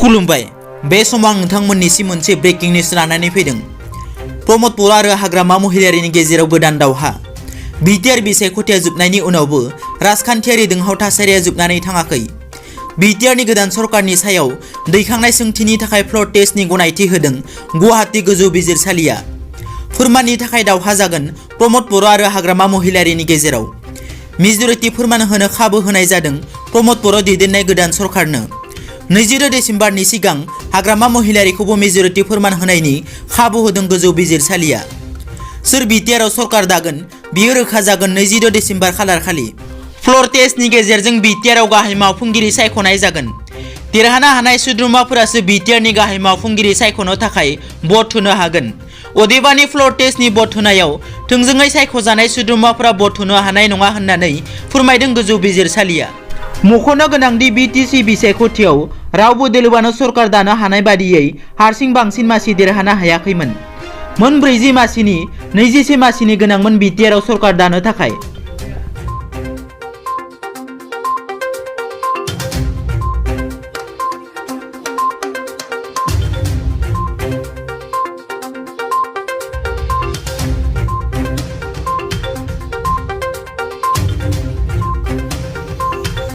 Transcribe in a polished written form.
खुलुमबाय बे समाव आं नोंथांमोननिसिम मोनसे ब्रेकिं निउज लानानै फैदों। प्रमद बर' आरो हाग्रामा महिलारिनि गेजेराव गोदान दावहा। BTR बिसायख'थिया जोबनायनि उनावबो राजखान्थियारि दुंहाव थासारिया जोबनानै थाङाखै। BTR नि गोदान सरकारनि सायाव दैखांनाय सोंथिनि थाखाय फ्ल'र टेस्टनि गनायथि होदों गुवाहाटी गोजौ बिजिरसालिया। फोरमाननि थाखाय दावहा जागोन प्रमद बर' आरो हाग्रामा महिलारिनि गेजेराव। मेजरिटि फोरमान होनो खाबु होनाय जादों प्रमद बर' दैदेननाय गोदान सरकारनो। 22 डिसेम्बरनि सिगां हाग्रामा महिलारिखौबो मेजरिटि फोरमान होनायनि खाबु होदों गोजौ बिजिरसालिया। सोर BTR आव सरकार दागोन बियो रोखा जागोन 22 डिसेम्बर खालारखालि। फ्ल'र टेस्टनि गेजेरजों BTR आव गाहाय मावफुंगिरि सायख'नाय जागोन। देरहानो हानाय सोद्रोमाफोरासो BTR नि गाहाय मावफुंगिरि सायख'नो थाखाय भट होनो हागोन। अदेबानि फ्ल'र टेस्टनि भट होनायाव थोंजोङै सायख'जानाय सोद्रोमाफोरा भट होनो हानाय नङा होननानै फोरमायदों गोजौ बिजिरसालिया। मख'नो गोनांदि BTC बिसायख'थियाव रावबो दोलोआनो सरकार दानो हानाय बादियै हारसिं बांसिन मासि देरहानो हायाखैमोन। मोन 40 मासिनि 21 मासिनि गोनांमोन BTR आव सरकार दानो थाखाय।